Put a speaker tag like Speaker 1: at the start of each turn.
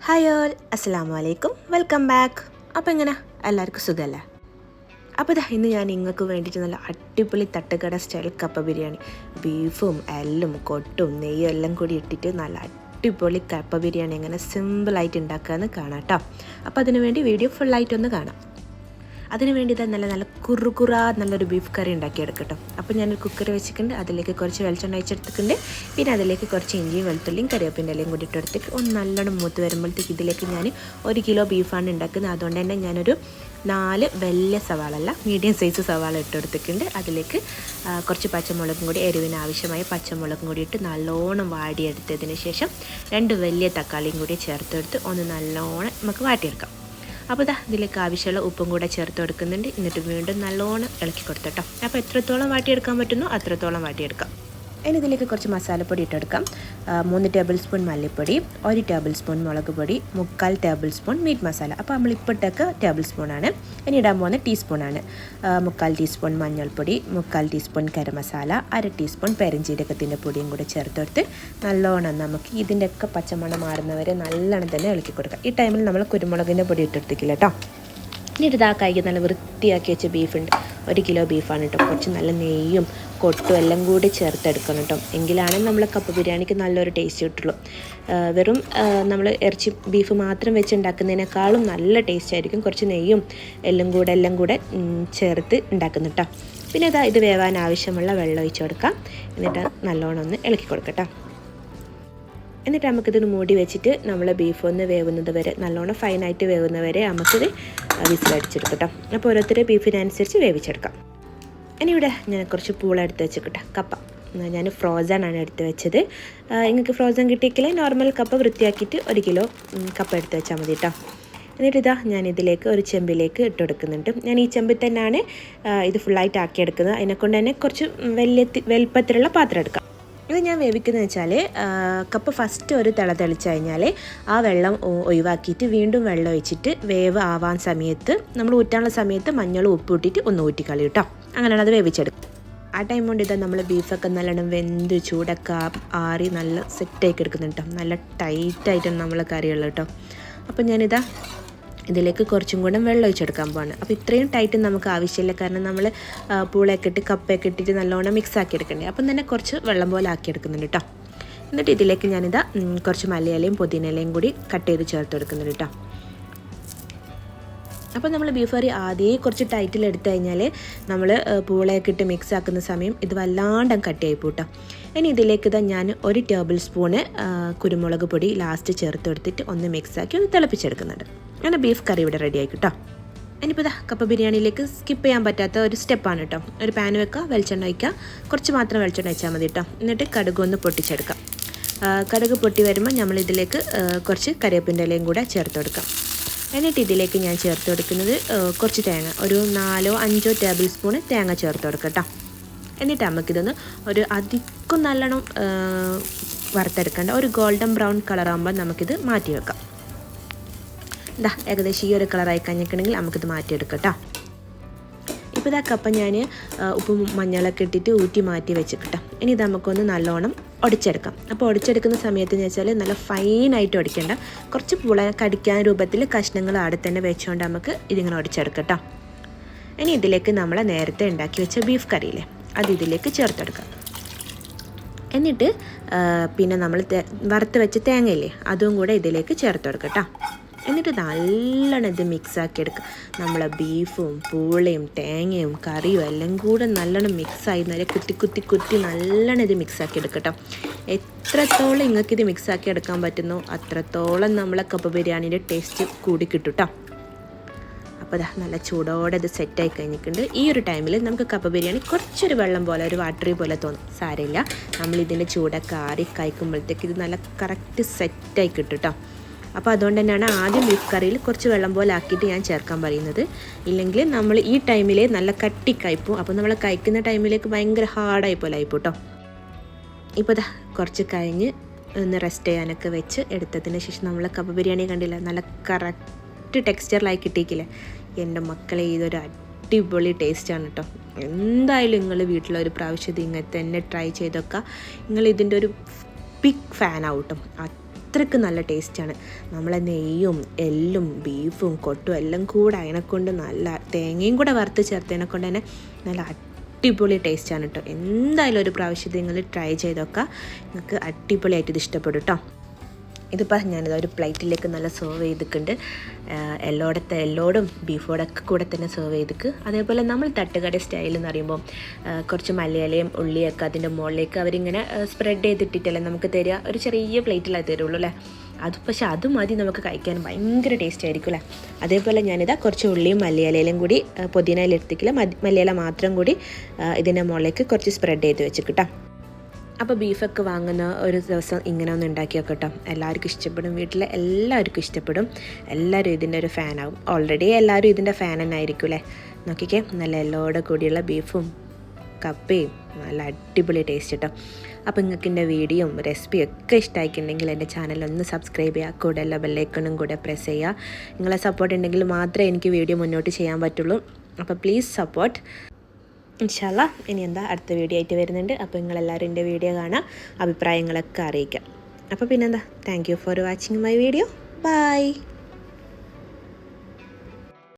Speaker 1: Hi all, അസ്സലാമു അലൈക്കും, welcome back. അപ്പോൾ എങ്ങനെ എല്ലാവർക്കും സുഖമല്ലേ? അപ്പോൾ ഇന്ന് ഞാൻ നിങ്ങൾക്ക് വേണ്ടിയിട്ട് നല്ല അടിപൊളി തട്ടുകട സ്റ്റൈൽ കപ്പ ബിരിയാണി, ബീഫും എല്ലും കൊട്ടും നെയ്യും എല്ലാം കൂടി ഇട്ടിട്ട് നല്ല അടിപൊളി കപ്പ ബിരിയാണി എങ്ങനെ സിമ്പിളായിട്ട് ഉണ്ടാക്കാമെന്ന് കാണാം കേട്ടോ. അപ്പോൾ അതിനു വേണ്ടി വീഡിയോ ഫുള്ളായിട്ടൊന്ന് കാണാം. അതിന് വേണ്ടി നല്ല നല്ലൊരു ബീഫ് കറി ഉണ്ടാക്കിയെടുക്കട്ടോ. അപ്പോൾ ഞാനൊരു കുക്കർ വെച്ചിട്ടുണ്ട്, അതിലേക്ക് കുറച്ച് വെളിച്ചെണ്ണ ഒഴിച്ചെടുത്തിട്ടുണ്ട്. പിന്നെ അതിലേക്ക് കുറച്ച് ഇഞ്ചിയും വെളുത്തുള്ളിയും കറിവേപ്പിൻ്റെ ഇലയും കൂടി ഇട്ടെടുത്തിട്ട് ഒന്ന് നല്ലോണം മൂത്ത് വരുമ്പോഴത്തേക്ക് ഇതിലേക്ക് ഞാൻ 1 കിലോ ബീഫാണ് ഉണ്ടാക്കുന്നത്. അതുകൊണ്ട് തന്നെ ഞാനൊരു 4 വലിയ സവാള മീഡിയം സൈസ് സവാള ഇട്ടെടുത്തിട്ടുണ്ട്. അതിലേക്ക് കുറച്ച് പച്ചമുളകും കൂടി, എരിവിന് ആവശ്യമായ പച്ചമുളകും കൂടി ഇട്ട് നല്ലോണം വാടിയെടുത്തതിന് ശേഷം 2 വലിയ തക്കാളിയും കൂടി ചേർത്തെടുത്ത് ഒന്ന് നല്ലോണം നമുക്ക് വാട്ടിയെടുക്കാം. അപ്പോൾ ഇതിലേക്ക് ആവശ്യമുള്ള ഉപ്പും കൂടെ ചേർത്ത് കൊടുക്കുന്നുണ്ട്. എന്നിട്ട് വീണ്ടും നല്ലോണം ഇളക്കി കൊടുത്തിട്ടോ. അപ്പോൾ എത്രത്തോളം വാട്ടിയെടുക്കാൻ പറ്റുന്നോ അത്രത്തോളം വാട്ടിയെടുക്കാം. ഇനി ഇതിലേക്ക് കുറച്ച് മസാലപ്പൊടി ഇട്ടെടുക്കാം. 3 ടേബിൾ സ്പൂൺ മല്ലിപ്പൊടി, 1 ടേബിൾ സ്പൂൺ മുളക് പൊടി, 3/4 ടേബിൾ സ്പൂൺ മീറ്റ് മസാല. അപ്പോൾ നമ്മൾ ഇപ്പോഴത്തേക്ക് ടേബിൾ സ്പൂണാണ്. ഇനി ഇടാൻ പോകുന്ന ടീസ്പൂണാണ്. 3/4 ടീസ്പൂൺ മഞ്ഞൾപ്പൊടി, 3/4 ടീസ്പൂൺ ഗരം മസാല, 1/2 ടീസ്പൂൺ പെരിഞ്ജീരകത്തിൻ്റെ പൊടിയും കൂടെ ചേർത്തെടുത്ത് നല്ലോണം നമുക്ക് ഇതിൻ്റെയൊക്കെ പച്ചമണം മാറുന്നവരെ നല്ലോണം തന്നെ ഇളക്കി കൊടുക്കാം. ഈ ടൈമിൽ നമ്മൾ കുരുമുളകിൻ്റെ പൊടി ഇട്ടെടുത്തിക്കില്ല കേട്ടോ. എന്നിട്ട് കൈക്ക് നല്ല വൃത്തിയാക്കി വെച്ച ബീഫുണ്ട്, 1 കിലോ ബീഫാണ് കേട്ടോ. കുറച്ച് നല്ല നെയ്യും കൊട്ടും എല്ലാം കൂടി ചേർത്തെടുക്കണം കേട്ടോ. എങ്കിലാണ് നമ്മൾ കപ്പ ബിരിയാണിക്ക് നല്ലൊരു ടേസ്റ്റ് കിട്ടുള്ളൂ. വെറും നമ്മൾ ബീഫ് മാത്രം വെച്ച് ഉണ്ടാക്കുന്നതിനേക്കാളും നല്ല ടേസ്റ്റ് ആയിരിക്കും കുറച്ച് നെയ്യും എല്ലാം കൂടെ ചേർത്ത് ഉണ്ടാക്കുന്നു കേട്ടോ. പിന്നെ ഇത് വേവാൻ ആവശ്യമുള്ള വെള്ളം ഒഴിച്ച് കൊടുക്കാം. എന്നിട്ട് നല്ലോണം ഒന്ന് ഇളക്കി കൊടുക്കട്ടോ. എന്നിട്ട് നമുക്കിതൊന്ന് മൂടി വെച്ചിട്ട് നമ്മൾ ബീഫ് ഒന്ന് വേവുന്നത് വരെ, നല്ലോണം ഫൈനായിട്ട് വേവുന്നവരെ നമുക്കിത് വിസിലടിച്ചെടുക്കട്ടോ. അപ്പോൾ ഓരോരുത്തരുടെ ബീഫിനനുസരിച്ച് വേവിച്ചെടുക്കാം. ഇനി ഇവിടെ ഞാൻ കുറച്ച് പൂള എടുത്ത് വെച്ചിട്ടോ. കപ്പ ഞാൻ ഫ്രോസൺ എടുത്ത് വെച്ചത്. നിങ്ങൾക്ക് ഫ്രോസൺ കിട്ടിയെങ്കിൽ നോർമൽ കപ്പ വൃത്തിയാക്കിയിട്ട് 1 കിലോ കപ്പ എടുത്ത് വെച്ചാൽ മതി കേട്ടോ. എന്നിട്ട് ഞാൻ ഇതിലേക്ക് ഒരു ചെമ്പിലേക്ക് ഇട്ട് കൊടുക്കുന്നുണ്ട്. ഞാൻ ഈ ചെമ്പിൽ തന്നെയാണ് ഇത് ഫുള്ളായിട്ട് ആക്കിയെടുക്കുന്നത്. അതിനെക്കൊണ്ട് തന്നെ കുറച്ച് വലിപ്പത്തിലുള്ള പാത്രം എടുക്കാം. ഇത് ഞാൻ വേവിക്കുന്നത് വെച്ചാൽ കപ്പ് ഫസ്റ്റ് ഒരു തെളിച്ച് കഴിഞ്ഞാൽ ആ വെള്ളം ഒഴിവാക്കിയിട്ട് വീണ്ടും വെള്ളം ഒഴിച്ചിട്ട് വേവ് ആവാൻ സമയത്ത് നമ്മൾ ഊറ്റാനുള്ള സമയത്ത് മഞ്ഞളും ഉപ്പ് ഇട്ടിട്ട് ഒന്ന് ഊറ്റിക്കളി കേട്ടോ. അങ്ങനെയാണ് അത് വേവിച്ചെടുക്കും. ആ ടൈം കൊണ്ട് നമ്മൾ ബീഫൊക്കെ നല്ലോണം വെന്ത് ചൂടൊക്കെ ആറി നല്ല സെറ്റാക്കി എടുക്കുന്നുണ്ട് കേട്ടോ. നല്ല ടൈറ്റായിട്ടാണ് നമ്മൾ കറിയുള്ളത് കേട്ടോ. അപ്പം ഇതിലേക്ക് കുറച്ചും കൂടെ വെള്ളം ഒഴിച്ചെടുക്കാൻ പോവാണ്. അപ്പോൾ ഇത്രയും ടൈറ്റ് നമുക്ക് ആവശ്യമില്ല, കാരണം നമ്മൾ പൂളയൊക്കെ ഇട്ട് കപ്പയൊക്കെ ഇട്ടിട്ട് നല്ലോണം മിക്സ് ആക്കി എടുക്കണ്ടേ. അപ്പം തന്നെ കുറച്ച് വെള്ളം പോലെ ആക്കി എടുക്കുന്നുണ്ട് കേട്ടോ. എന്നിട്ട് ഇതിലേക്ക് കുറച്ച് മല്ലിയിലയും പുതിനയിലയും കൂടി കട്ട് ചെയ്ത് ചേർത്ത് കൊടുക്കുന്നുണ്ട് കേട്ടോ. അപ്പോൾ നമ്മൾ ബീഫ് കറി ആദ്യമേ കുറച്ച് ടൈറ്റിലെടുത്ത് കഴിഞ്ഞാൽ നമ്മൾ പൂളയൊക്കെ ഇട്ട് മിക്സ് ആക്കുന്ന സമയം ഇത് വല്ലാണ്ട് കട്ടിയായി പോട്ടോ. ഇനി ഇതിലേക്ക് ഞാൻ 1 ടേബിൾ സ്പൂണ് കുരുമുളക് പൊടി ലാസ്റ്റ് ചേർത്ത് കൊടുത്തിട്ട് ഒന്ന് മിക്സാക്കി ഒന്ന് തിളപ്പിച്ചെടുക്കുന്നുണ്ട്. അങ്ങനെ ബീഫ് കറി ഇവിടെ റെഡി ആയി കേട്ടോ. ഇനിയിപ്പോൾ കപ്പ ബിരിയാണിയിലേക്ക് സ്കിപ്പ് ചെയ്യാൻ പറ്റാത്ത ഒരു സ്റ്റെപ്പാണ് കേട്ടോ. ഒരു പാൻ വെക്കുക, വെളിച്ചെണ്ണ ഒഴിക്കുക, കുറച്ച് മാത്രം വെളിച്ചെണ്ണ ഒഴിച്ചാൽ മതി കേട്ടോ. എന്നിട്ട് കടുക് ഒന്ന് പൊട്ടിച്ചെടുക്കാം. കടുക് പൊട്ടി വരുമ്പോൾ നമ്മളിതിലേക്ക് കുറച്ച് കറിവേപ്പിൻ്റെ ഇലയും കൂടെ ചേർത്ത് കൊടുക്കാം. എന്നിട്ട് ഇതിലേക്ക് ഞാൻ ചേർത്ത് കൊടുക്കുന്നത് കുറച്ച് തേങ്ങ, ഒരു 4-5 ടേബിൾ സ്പൂണ് തേങ്ങ ചേർത്ത് കൊടുക്കാം കേട്ടോ. എന്നിട്ട് നമുക്കിതൊന്ന് അധികം നല്ലോണം വറുത്തെടുക്കേണ്ട, ഒരു ഗോൾഡൻ ബ്രൗൺ കളറാകുമ്പോൾ നമുക്കിത് മാറ്റി വെക്കാം. ഏകദേശം ഈ ഒരു കളറായി കഴിഞ്ഞിട്ടുണ്ടെങ്കിൽ നമുക്കിത് മാറ്റിയെടുക്കാം കേട്ടോ. ഇപ്പോൾ കപ്പ ഞാൻ ഉപ്പും മഞ്ഞളൊക്കെ ഇട്ടിട്ട് ഊറ്റി മാറ്റി വെച്ചിട്ടോ. ഇനി ഇത് നമുക്കൊന്ന് നല്ലോണം ഒടിച്ചെടുക്കാം. അപ്പോൾ ഒടിച്ചെടുക്കുന്ന സമയത്ത് എന്ന് വെച്ചാൽ നല്ല ഫൈനായിട്ട് ഒടിക്കേണ്ട, കുറച്ച് പുള കടിക്കാൻ രൂപത്തിൽ കഷ്ണങ്ങൾ അവിടെ തന്നെ വെച്ചുകൊണ്ട് നമുക്ക് ഇതിങ്ങനെ ഒടിച്ചെടുക്കാം കേട്ടോ. ഇനി ഇതിലേക്ക് നമ്മൾ നേരത്തെ ഉണ്ടാക്കി വെച്ച ബീഫ് കറിയില്ലേ, അത് ഇതിലേക്ക് ചേർത്തെടുക്കാം. എന്നിട്ട് പിന്നെ നമ്മൾ വറുത്ത് വെച്ച തേങ്ങയില്ലേ, അതും കൂടെ ഇതിലേക്ക് ചേർത്ത് കൊടുക്കാം കേട്ടോ. എന്നിട്ട് നല്ലോണം ഇത് മിക്സാക്കി എടുക്കുക. നമ്മളെ ബീഫും പൂളയും തേങ്ങയും കറിയും എല്ലാം കൂടെ നല്ലോണം മിക്സായി നല്ല കുത്തി നല്ലോണം ഇത് മിക്സാക്കി എടുക്കട്ടോ. എത്രത്തോളം നിങ്ങൾക്കിത് മിക്സാക്കി എടുക്കാൻ പറ്റുന്നോ അത്രത്തോളം നമ്മളെ കപ്പ ബിരിയാണീൻ്റെ ടേസ്റ്റ് കൂടി കിട്ടും കേട്ടോ. അപ്പോൾ നല്ല ചൂടോടെ ഇത് സെറ്റായി കഴിഞ്ഞിട്ടുണ്ട്. ഈ ഒരു ടൈമിൽ നമുക്ക് കപ്പ ബിരിയാണി കുറച്ചൊരു വെള്ളം പോലെ, ഒരു വാട്ടറി പോലെ തോന്നും. സാരമില്ല, നമ്മളിതിൻ്റെ ചൂടൊക്കെ ആറി കഴിക്കുമ്പോഴത്തേക്ക് ഇത് നല്ല കറക്റ്റ് സെറ്റായി കിട്ടും കേട്ടോ. അപ്പോൾ അതുകൊണ്ട് തന്നെയാണ് ആദ്യം ബീഫ് കറിയിൽ കുറച്ച് വെള്ളം പോലെ ആക്കിയിട്ട് ഞാൻ ചേർക്കാൻ പറയുന്നത്. ഇല്ലെങ്കിൽ നമ്മൾ ഈ ടൈമിൽ നല്ല കട്ടിക്കായിപ്പോവും. അപ്പോൾ നമ്മൾ കഴിക്കുന്ന ടൈമിലേക്ക് ഭയങ്കര ഹാർഡായി പോലെ ആയിപ്പോ കേട്ടോ. ഇപ്പോൾ കുറച്ച് കഴിഞ്ഞ് ഒന്ന് റെസ്റ്റ് ചെയ്യാനൊക്കെ വെച്ച് എടുത്തതിന് ശേഷം നമ്മൾ കപ്പ ബിരിയാണി കണ്ടില്ല, നല്ല കറക്റ്റ് ടെക്സ്ചറിലായി കിട്ടിയിക്കില്ലേ. എൻ്റെ മക്കളെ, ഇതൊരു അടിപൊളി ടേസ്റ്റാണ് കേട്ടോ. എന്തായാലും നിങ്ങൾ വീട്ടിലൊരു പ്രാവശ്യം ഇത് ഇങ്ങനെ തന്നെ ട്രൈ ചെയ്തൊക്കെ നിങ്ങൾ ഇതിൻ്റെ ഒരു ബിഗ് ഫാനാവും കേട്ടോ. അത്രയ്ക്ക് നല്ല ടേസ്റ്റാണ്. നമ്മളെ നെയ്യും എല്ലും ബീഫും കൊട്ടും എല്ലാം കൂടെ അതിനെക്കൊണ്ട് നല്ല തേങ്ങയും കൂടെ വറുത്ത് ചേർത്തതിനെ കൊണ്ട് തന്നെ നല്ല അടിപൊളി ടേസ്റ്റാണ് കേട്ടോ. എന്തായാലും ഒരു പ്രാവശ്യം നിങ്ങൾ ട്രൈ ചെയ്തൊക്കെ നിങ്ങൾക്ക് അടിപൊളിയായിട്ട് ഇത് ഇഷ്ടപ്പെടും കേട്ടോ. ഇതിപ്പോൾ ഞാനിത് ഒരു പ്ലേറ്റിലേക്ക് നല്ല സെർവ് ചെയ്തിട്ടുണ്ട്. എല്ലോടും ബീഫോടൊക്കെ കൂടെ തന്നെ സെർവ് ചെയ്തിക്ക്. അതേപോലെ നമ്മൾ തട്ടുകട സ്റ്റൈൽ എന്ന് പറയുമ്പോൾ കുറച്ച് മലയാളയും ഉള്ളിയൊക്കെ അതിൻ്റെ മുകളിലേക്ക് അവരിങ്ങനെ സ്പ്രെഡ് ചെയ്തിട്ടിട്ടല്ലേ നമുക്ക് തരിക. ഒരു ചെറിയ പ്ലേറ്റിലേ തരുള്ളൂ അല്ലേ. പക്ഷേ അത് മതി നമുക്ക് കഴിക്കാൻ, ഭയങ്കര ടേസ്റ്റ് ആയിരിക്കും അല്ലേ. അതേപോലെ ഞാനിതാ കുറച്ച് ഉള്ളിയും മലയാളയിലും കൂടി പുതിനയിലെടുത്തിക്കില്ല, മലയാള മാത്രം കൂടി ഇതിൻ്റെ മുകളിലേക്ക് കുറച്ച് സ്പ്രെഡ് ചെയ്ത് വെച്ചിട്ടാ. അപ്പോൾ ബീഫൊക്കെ വാങ്ങുന്ന ഒരു ദിവസം ഇങ്ങനെ ഒന്ന് ഉണ്ടാക്കി വെക്കട്ടോ. എല്ലാവർക്കും ഇഷ്ടപ്പെടും, വീട്ടിലെ എല്ലാവർക്കും ഇഷ്ടപ്പെടും. എല്ലാവരും ഇതിൻ്റെ ഒരു ഫാനാവും. ഓൾറെഡി എല്ലാവരും ഇതിൻ്റെ ഫാൻ തന്നെ ആയിരിക്കും അല്ലേ. നോക്കിക്കേ, നല്ല എല്ലോടെ കൂടിയുള്ള ബീഫും കപ്പയും നല്ല അടിപൊളി ടേസ്റ്റ് കേട്ടോ. അപ്പോൾ നിങ്ങൾക്ക് എൻ്റെ വീഡിയോയും റെസിപ്പിയും ഒക്കെ ഇഷ്ടമായിട്ടുണ്ടെങ്കിൽ എൻ്റെ ചാനലൊന്ന് സബ്സ്ക്രൈബ് ചെയ്യുക, കൂടെ എല്ലാ ബെല്ലൈക്കണും കൂടെ പ്രസ് ചെയ്യുക. നിങ്ങളെ സപ്പോർട്ട് ഉണ്ടെങ്കിൽ മാത്രമേ എനിക്ക് വീഡിയോ മുന്നോട്ട് ചെയ്യാൻ പറ്റുള്ളൂ. അപ്പോൾ പ്ലീസ് സപ്പോർട്ട്. ഇൻഷാ അല്ലാ ഇനി അടുത്ത വീഡിയോ ആയിട്ട് വരുന്നുണ്ട്. അപ്പോൾ നിങ്ങളെല്ലാവരും എൻ്റെ വീഡിയോ കാണാം, അഭിപ്രായങ്ങളൊക്കെ അറിയിക്കാം. അപ്പോൾ പിന്നെന്താ, thank you for watching my video. By.